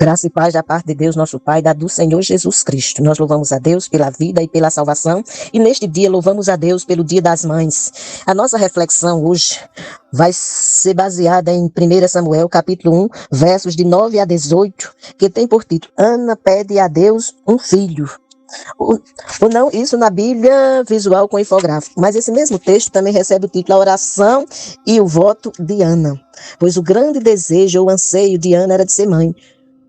Graça e paz da parte de Deus, nosso Pai, da do Senhor Jesus Cristo. Nós louvamos a Deus pela vida e pela salvação. E neste dia louvamos a Deus pelo Dia das Mães. A nossa reflexão hoje vai ser baseada em 1 Samuel, capítulo 1, versos de 9 a 18, que tem por título: Ana pede a Deus um filho. Ou não, isso na Bíblia visual com infográfico. Mas esse mesmo texto também recebe o título: A Oração e o Voto de Ana. Pois o grande desejo ou anseio de Ana era de ser mãe.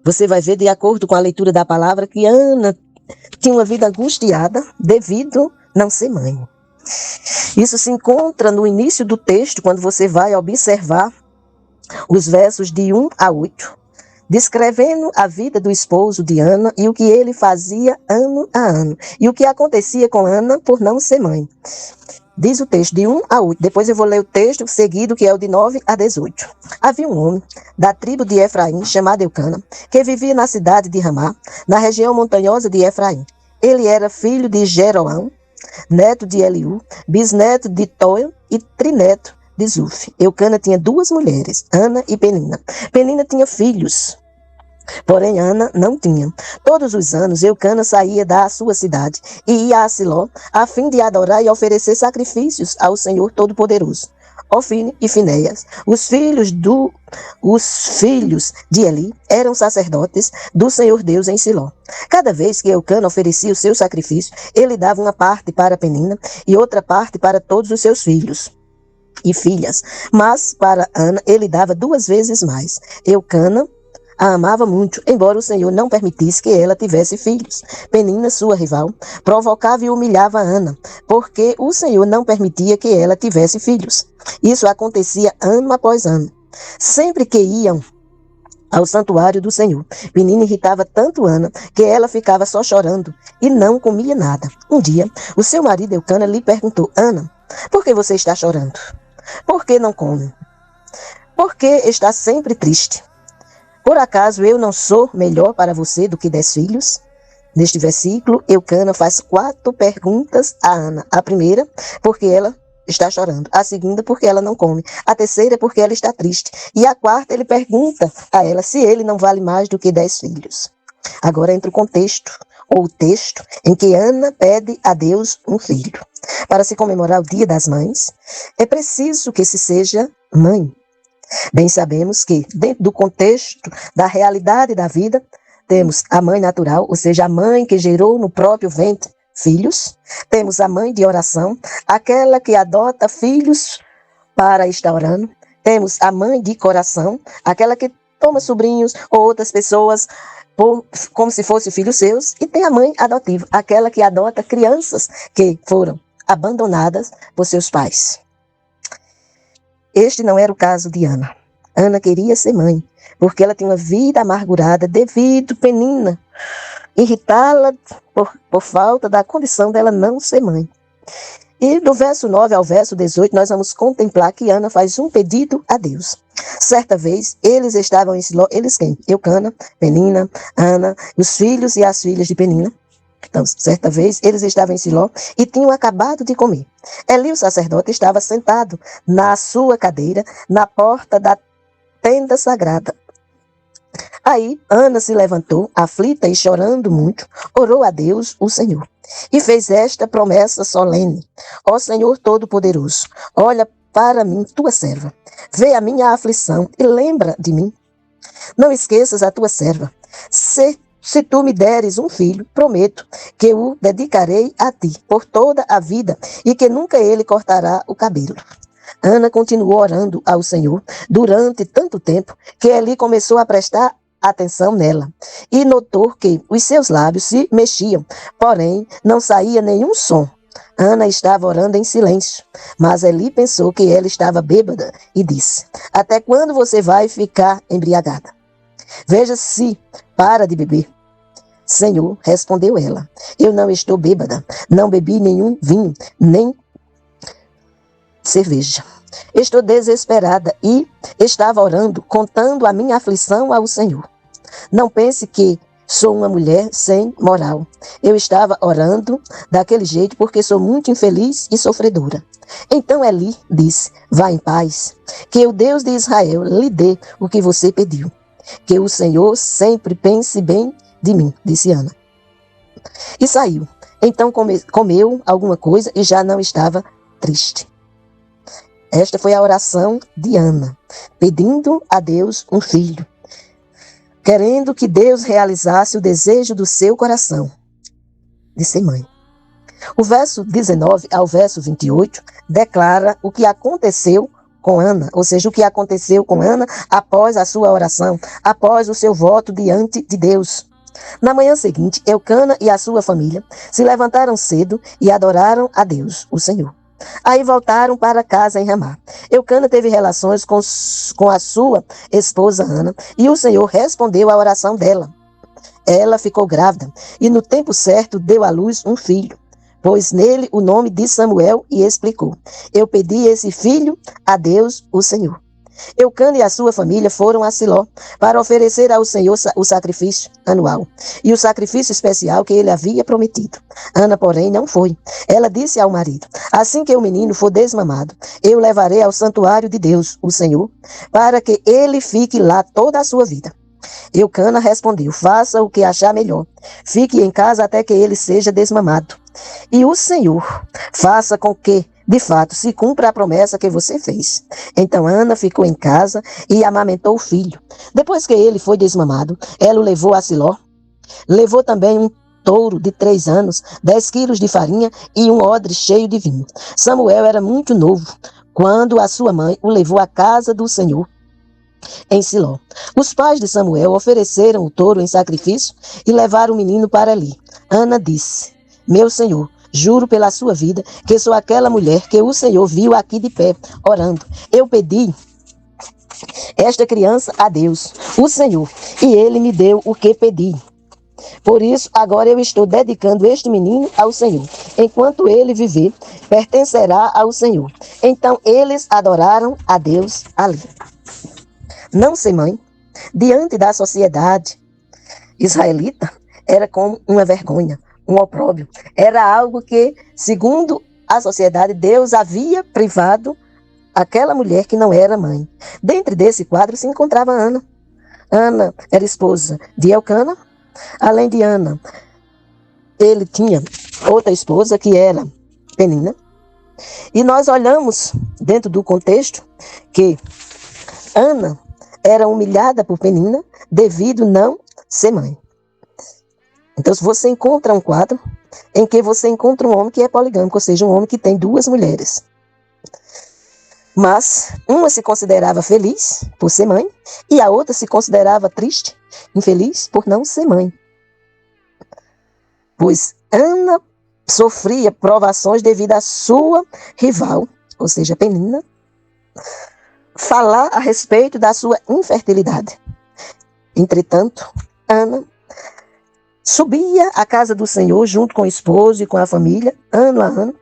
Você vai ver, de acordo com a leitura da palavra, que Ana tinha uma vida angustiada devido não ser mãe. Isso se encontra no início do texto, quando você vai observar os versos de 1 a 8, descrevendo a vida do esposo de Ana e o que ele fazia ano a ano, e o que acontecia com Ana por não ser mãe. Diz o texto de 1 a 8. Depois eu vou ler o texto seguido, que é o de 9 a 18. Havia um homem da tribo de Efraim, chamado Eucana, que vivia na cidade de Ramá, na região montanhosa de Efraim. Ele era filho de Jeroão, neto de Eliú, bisneto de Toio e trineto de Zuf. Eucana tinha duas mulheres, Ana e Penina. Penina tinha filhos, porém Ana não tinha. Todos os anos Eucana saía da sua cidade e ia a Siló, a fim de adorar e oferecer sacrifícios ao Senhor Todo-Poderoso. Ofine e Finéias, os filhos de Eli, eram sacerdotes do Senhor Deus em Siló. Cada vez que Eucana oferecia o seu sacrifício, ele dava uma parte para Penina e outra parte para todos os seus filhos e filhas. Mas para Ana ele dava 2 vezes mais. Eucana a amava muito, embora o Senhor não permitisse que ela tivesse filhos. Penina, sua rival, provocava e humilhava Ana, porque o Senhor não permitia que ela tivesse filhos. Isso acontecia ano após ano. Sempre que iam ao santuário do Senhor, Penina irritava tanto Ana que ela ficava só chorando e não comia nada. Um dia, o seu marido Eucana lhe perguntou: Ana, por que você está chorando? Por que não come? Por que está sempre triste? Por acaso eu não sou melhor para você do que 10 filhos? Neste versículo, Eucana faz 4 perguntas a Ana. A primeira, porque ela está chorando. A segunda, porque ela não come. A terceira, porque ela está triste. E a quarta, ele pergunta a ela se ele não vale mais do que 10 filhos. Agora entra o contexto, ou o texto, em que Ana pede a Deus um filho. Para se comemorar o Dia das Mães, é preciso que se seja mãe. Bem sabemos que, dentro do contexto da realidade da vida, temos a mãe natural, ou seja, a mãe que gerou no próprio ventre filhos. Temos a mãe de oração, aquela que adota filhos para estar orando. Temos a mãe de coração, aquela que toma sobrinhos ou outras pessoas como se fossem filhos seus. E tem a mãe adotiva, aquela que adota crianças que foram abandonadas por seus pais. Este não era o caso de Ana. Ana queria ser mãe, porque ela tinha uma vida amargurada devido a Penina irritá-la por falta da condição dela não ser mãe. E do verso 9 ao verso 18, nós vamos contemplar que Ana faz um pedido a Deus. Certa vez, eles estavam em Siló, eles quem? Eucana, Penina, Ana, os filhos e as filhas de Penina. Então, certa vez, eles estavam em Siló e tinham acabado de comer. Eli, o sacerdote, estava sentado na sua cadeira, na porta da tenda sagrada. Aí, Ana se levantou, aflita e chorando muito, orou a Deus, o Senhor, e fez esta promessa solene: Ó Senhor Todo-Poderoso, olha para mim, tua serva, vê a minha aflição e lembra de mim. Não esqueças a tua serva. Se tu me deres um filho, prometo que o dedicarei a ti por toda a vida e que nunca ele cortará o cabelo. Ana continuou orando ao Senhor durante tanto tempo que Eli começou a prestar atenção nela e notou que os seus lábios se mexiam, porém não saía nenhum som. Ana estava orando em silêncio, mas Eli pensou que ela estava bêbada e disse: Até quando você vai ficar embriagada? Veja se para de beber. Senhor, respondeu ela, eu não estou bêbada, não bebi nenhum vinho, nem cerveja. Estou desesperada e estava orando, contando a minha aflição ao Senhor. Não pense que sou uma mulher sem moral. Eu estava orando daquele jeito porque sou muito infeliz e sofredora. Então Eli disse: vá em paz, que o Deus de Israel lhe dê o que você pediu. Que o Senhor sempre pense bem de mim, disse Ana. E saiu. Então comeu alguma coisa e já não estava triste. Esta foi a oração de Ana, pedindo a Deus um filho, querendo que Deus realizasse o desejo do seu coração, de ser mãe. O verso 19 ao verso 28 declara o que aconteceu com Ana, ou seja, o que aconteceu com Ana após a sua oração, após o seu voto diante de Deus. Na manhã seguinte, Eucana e a sua família se levantaram cedo e adoraram a Deus, o Senhor. Aí voltaram para casa em Ramá. Eucana teve relações com a sua esposa Ana, e o Senhor respondeu à oração dela. Ela ficou grávida e no tempo certo deu à luz um filho. Pôs nele o nome de Samuel e explicou: eu pedi esse filho a Deus, o Senhor. Eucana e a sua família foram a Siló para oferecer ao Senhor o sacrifício anual e o sacrifício especial que ele havia prometido. Ana, porém, não foi. Ela disse ao marido: assim que o menino for desmamado, eu o levarei ao santuário de Deus, o Senhor, para que ele fique lá toda a sua vida. Eucana respondeu: faça o que achar melhor. Fique em casa até que ele seja desmamado. E o Senhor faça com que, de fato, se cumpra a promessa que você fez. Então Ana ficou em casa e amamentou o filho. Depois que ele foi desmamado, ela o levou a Siló. Levou também um touro de 3 anos, 10 quilos de farinha e um odre cheio de vinho. Samuel era muito novo quando a sua mãe o levou à casa do Senhor em Siló. Os pais de Samuel ofereceram o touro em sacrifício e levaram o menino para ali. Ana disse: meu senhor, juro pela sua vida que sou aquela mulher que o Senhor viu aqui de pé, orando. Eu pedi esta criança a Deus, o Senhor, e ele me deu o que pedi. Por isso, agora eu estou dedicando este menino ao Senhor. Enquanto ele viver, pertencerá ao Senhor. Então eles adoraram a Deus ali. Não ser mãe, diante da sociedade israelita, era como uma vergonha, um opróbrio. Era algo que, segundo a sociedade, Deus havia privado aquela mulher que não era mãe. Dentro desse quadro se encontrava Ana. Ana era esposa de Elcana. Além de Ana, ele tinha outra esposa que era Penina. E nós olhamos dentro do contexto que Ana era humilhada por Penina devido não ser mãe. Então, se você encontra um quadro em que você encontra um homem que é poligâmico, ou seja, um homem que tem 2 mulheres. Mas uma se considerava feliz por ser mãe e a outra se considerava triste, infeliz por não ser mãe. Pois Ana sofria provações devido à sua rival, ou seja, Penina, falar a respeito da sua infertilidade. Entretanto, Ana subia à casa do Senhor junto com o esposo e com a família, ano a ano,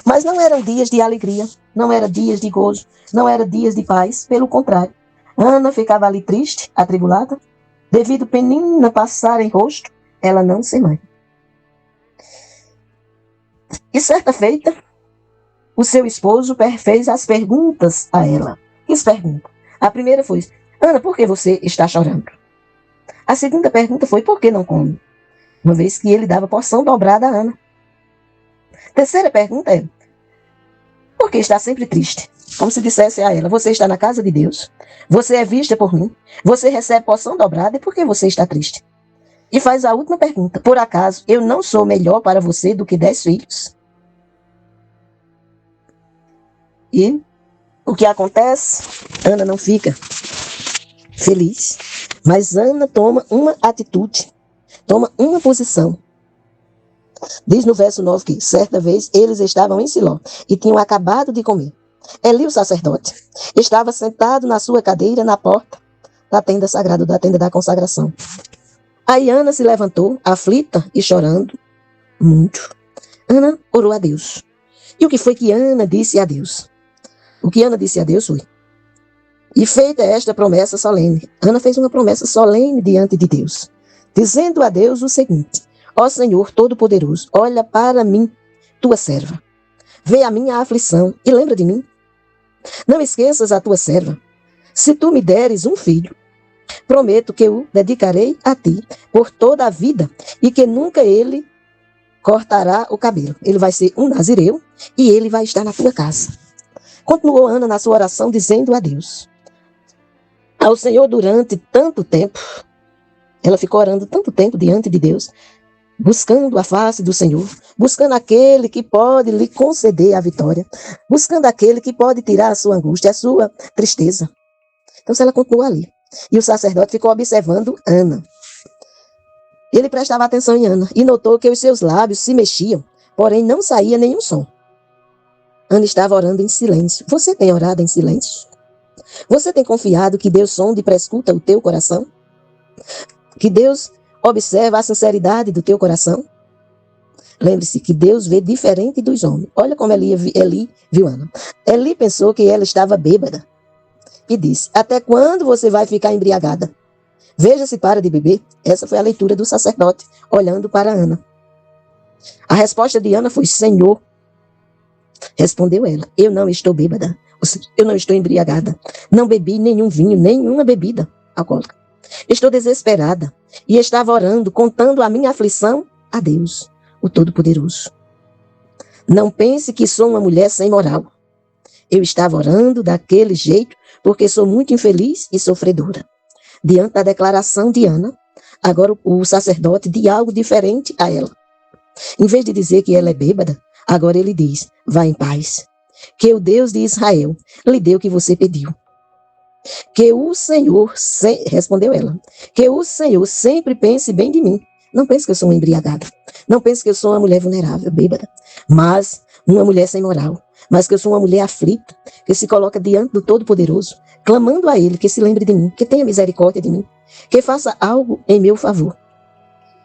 mas não eram dias de alegria, não eram dias de gozo, não eram dias de paz, pelo contrário. Ana ficava ali triste, atribulada, devido Penina passar em rosto, ela não ser mãe. E certa feita, o seu esposo fez as perguntas a ela. Que pergunta? A primeira foi: Ana, por que você está chorando? A segunda pergunta foi: por que não come? Uma vez que ele dava porção dobrada a Ana. Terceira pergunta é: por que está sempre triste? Como se dissesse a ela: você está na casa de Deus, você é vista por mim, você recebe porção dobrada, e por que você está triste? E faz a última pergunta: por acaso eu não sou melhor para você do que 10 filhos? E o que acontece? Ana não fica feliz, mas Ana toma uma atitude, toma uma posição. Diz no verso 9 que, certa vez, eles estavam em Siló e tinham acabado de comer. Eli, o sacerdote, estava sentado na sua cadeira na porta da tenda sagrada, da tenda da consagração. Aí Ana se levantou, aflita e chorando muito. Ana orou a Deus. E o que foi que Ana disse a Deus? O que Ana disse a Deus foi: e feita esta promessa solene, Ana fez uma promessa solene diante de Deus, dizendo a Deus o seguinte: ó Senhor Todo-Poderoso, olha para mim, tua serva. Vê a minha aflição e lembra de mim. Não esqueças a tua serva. Se tu me deres um filho, prometo que o dedicarei a ti por toda a vida e que nunca ele cortará o cabelo. Ele vai ser um nazireu e ele vai estar na tua casa. Continuou Ana na sua oração dizendo a Deus, ao Senhor durante tanto tempo. Ela ficou orando tanto tempo diante de Deus, buscando a face do Senhor, buscando aquele que pode lhe conceder a vitória, buscando aquele que pode tirar a sua angústia, a sua tristeza. Então, ela continuou ali. E o sacerdote ficou observando Ana. Ele prestava atenção em Ana e notou que os seus lábios se mexiam, porém não saía nenhum som. Ana estava orando em silêncio. Você tem orado em silêncio? Você tem confiado que Deus sonda e prescuta o teu coração? Que Deus observa a sinceridade do teu coração? Lembre-se que Deus vê diferente dos homens. Olha como Eli viu Ana. Eli pensou que ela estava bêbada e disse, até quando você vai ficar embriagada? Veja se para de beber. Essa foi a leitura do sacerdote, olhando para Ana. A resposta de Ana foi, Senhor. Respondeu ela, eu não estou bêbada, ou seja, eu não estou embriagada. Não bebi nenhum vinho, nenhuma bebida alcoólica. Estou desesperada e estava orando, contando a minha aflição a Deus, o Todo-Poderoso. Não pense que sou uma mulher sem moral. Eu estava orando daquele jeito porque sou muito infeliz e sofredora. Diante da declaração de Ana, agora o sacerdote diz algo diferente a ela. Em vez de dizer que ela é bêbada, agora ele diz, vá em paz. Que o Deus de Israel lhe deu o que você pediu. Que o Senhor, respondeu ela, que o Senhor sempre pense bem de mim. Não pense que eu sou uma embriagada. Não pense que eu sou uma mulher vulnerável, bêbada. Mas uma mulher sem moral. Mas que eu sou uma mulher aflita, que se coloca diante do Todo-Poderoso, clamando a Ele que se lembre de mim, que tenha misericórdia de mim, que faça algo em meu favor.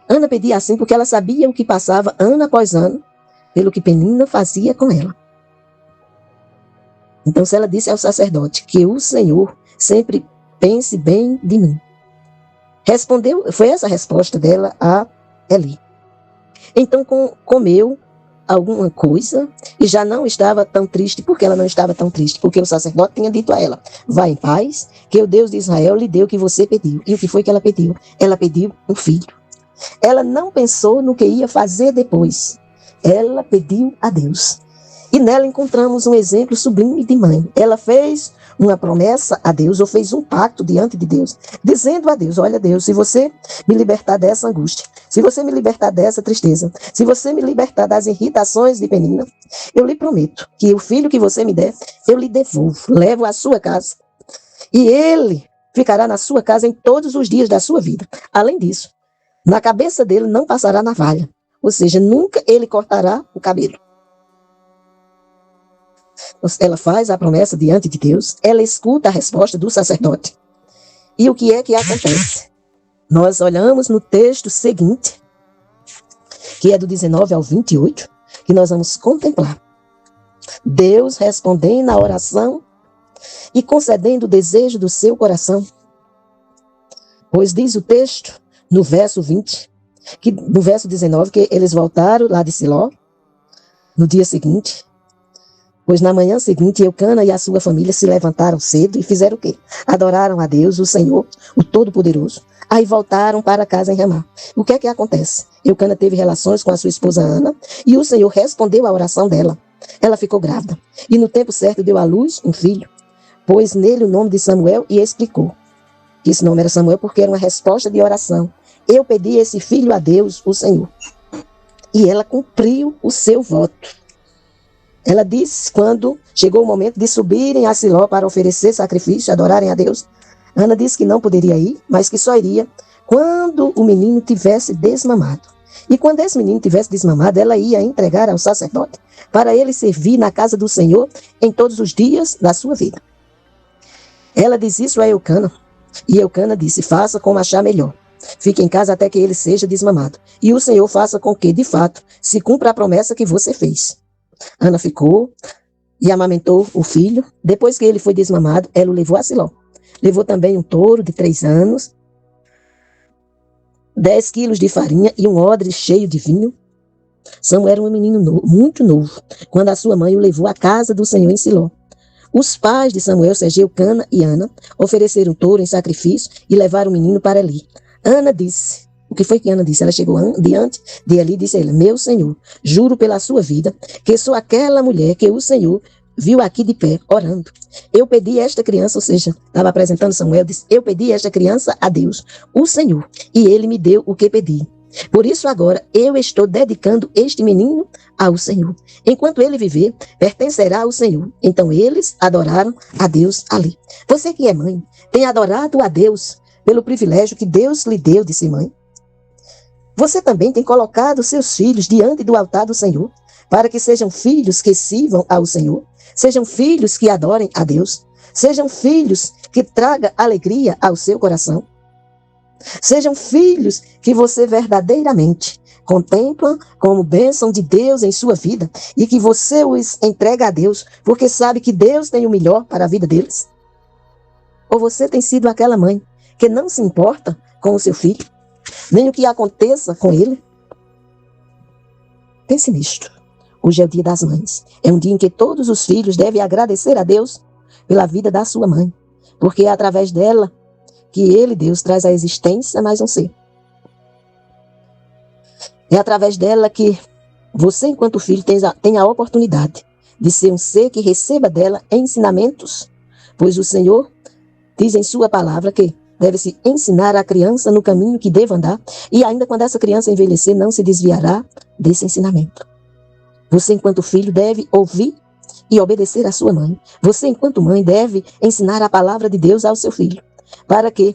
Ana pedia assim porque ela sabia o que passava ano após ano, pelo que Penina fazia com ela. Então, se ela disse ao sacerdote que o Senhor sempre pense bem de mim. Foi essa a resposta dela a Eli. Então, comeu alguma coisa e já não estava tão triste. Por que ela não estava tão triste? Porque o sacerdote tinha dito a ela, vá em paz, que o Deus de Israel lhe deu o que você pediu. E o que foi que ela pediu? Ela pediu um filho. Ela não pensou no que ia fazer depois. Ela pediu a Deus. E nela encontramos um exemplo sublime de mãe. Ela fez uma promessa a Deus, ou fez um pacto diante de Deus, dizendo a Deus, olha Deus, se você me libertar dessa angústia, se você me libertar dessa tristeza, se você me libertar das irritações de Penina, eu lhe prometo que o filho que você me der, eu lhe devolvo, levo à sua casa. E ele ficará na sua casa em todos os dias da sua vida. Além disso, na cabeça dele não passará navalha, ou seja, nunca ele cortará o cabelo. Ela faz a promessa diante de Deus, ela escuta a resposta do sacerdote. E o que é que acontece? Nós olhamos no texto seguinte, que é do 19 ao 28, que nós vamos contemplar. Deus respondendo à oração e concedendo o desejo do seu coração. Pois diz o texto, no verso 20, no verso 19, que eles voltaram lá de Siló, no dia seguinte. Pois na manhã seguinte, Eucana e a sua família se levantaram cedo e fizeram o quê? Adoraram a Deus, o Senhor, o Todo-Poderoso. Aí voltaram para casa em Ramá. O que é que acontece? Eucana teve relações com a sua esposa Ana e o Senhor respondeu à oração dela. Ela ficou grávida e no tempo certo deu à luz um filho. Pôs nele o nome de Samuel e explicou que esse nome era Samuel porque era uma resposta de oração. Eu pedi esse filho a Deus, o Senhor. E ela cumpriu o seu voto. Ela disse, quando chegou o momento de subirem a Siló para oferecer sacrifício, adorarem a Deus, Ana disse que não poderia ir, mas que só iria quando o menino tivesse desmamado. E quando esse menino tivesse desmamado, ela ia entregar ao sacerdote para ele servir na casa do Senhor em todos os dias da sua vida. Ela disse isso a Eucana, e Eucana disse, faça como achar melhor. Fique em casa até que ele seja desmamado. E o Senhor faça com que, de fato, se cumpra a promessa que você fez. Ana ficou e amamentou o filho. Depois que ele foi desmamado, ela o levou a Siló. Levou também um touro de 3 anos, 10 quilos de farinha e um odre cheio de vinho. Samuel era um menino muito novo, quando a sua mãe o levou à casa do Senhor em Siló. Os pais de Samuel, Eucana e Ana, ofereceram touro em sacrifício e levaram o menino para Eli. Ana disse, o que foi que Ana disse? Ela chegou diante de Eli e disse a ele: meu senhor, juro pela sua vida que sou aquela mulher que o Senhor viu aqui de pé, orando. Eu pedi esta criança, ou seja, estava apresentando Samuel, disse: eu pedi esta criança a Deus, o Senhor, e ele me deu o que pedi. Por isso agora eu estou dedicando este menino ao Senhor. Enquanto ele viver, pertencerá ao Senhor. Então eles adoraram a Deus ali. Você que é mãe, tem adorado a Deus pelo privilégio que Deus lhe deu de ser mãe? Você também tem colocado seus filhos diante do altar do Senhor, para que sejam filhos que sirvam ao Senhor, sejam filhos que adorem a Deus, sejam filhos que tragam alegria ao seu coração, sejam filhos que você verdadeiramente contempla como bênção de Deus em sua vida e que você os entrega a Deus porque sabe que Deus tem o melhor para a vida deles? Ou você tem sido aquela mãe que não se importa com o seu filho, nem o que aconteça com ele? Pense nisto. Hoje é o dia das mães. É um dia em que todos os filhos devem agradecer a Deus pela vida da sua mãe, porque é através dela que ele, Deus, traz à existência mais um ser. É através dela que você, enquanto filho, tem a oportunidade de ser um ser que receba dela ensinamentos, pois o Senhor diz em sua palavra que deve-se ensinar a criança no caminho que deva andar, e ainda quando essa criança envelhecer, não se desviará desse ensinamento. Você, enquanto filho, deve ouvir e obedecer à sua mãe. Você, enquanto mãe, deve ensinar a palavra de Deus ao seu filho, para que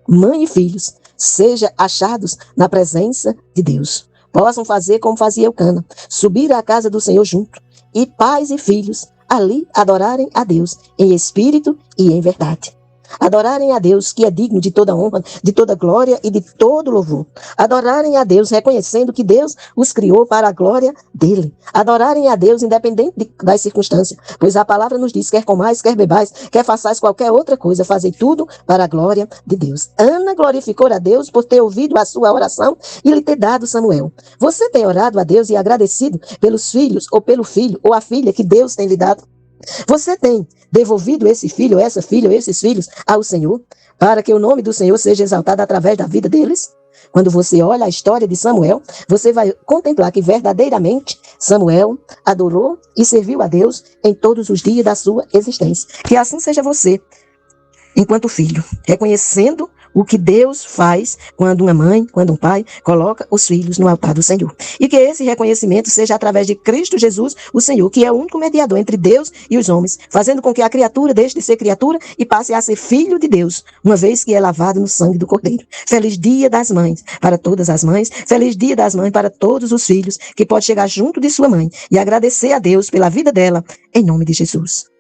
mãe e filhos sejam achados na presença de Deus. Possam fazer como fazia Eucana, subir à casa do Senhor junto, e pais e filhos ali adorarem a Deus em espírito e em verdade. Adorarem a Deus, que é digno de toda honra, de toda glória e de todo louvor. Adorarem a Deus, reconhecendo que Deus os criou para a glória dele. Adorarem a Deus, independente das circunstâncias, pois a palavra nos diz: quer comais, quer bebais, quer façais qualquer outra coisa, fazei tudo para a glória de Deus. Ana glorificou a Deus por ter ouvido a sua oração e lhe ter dado Samuel. Você tem orado a Deus e agradecido pelos filhos, ou pelo filho, ou a filha que Deus tem lhe dado? Você tem devolvido esse filho, essa filha, esses filhos ao Senhor, para que o nome do Senhor seja exaltado através da vida deles? Quando você olha a história de Samuel, você vai contemplar que verdadeiramente Samuel adorou e serviu a Deus em todos os dias da sua existência. Que assim seja você, enquanto filho, reconhecendo o que Deus faz quando uma mãe, quando um pai coloca os filhos no altar do Senhor. E que esse reconhecimento seja através de Cristo Jesus, o Senhor, que é o único mediador entre Deus e os homens, fazendo com que a criatura deixe de ser criatura e passe a ser filho de Deus, uma vez que é lavado no sangue do Cordeiro. Feliz Dia das Mães para todas as mães, feliz Dia das Mães para todos os filhos, que pode chegar junto de sua mãe e agradecer a Deus pela vida dela, em nome de Jesus.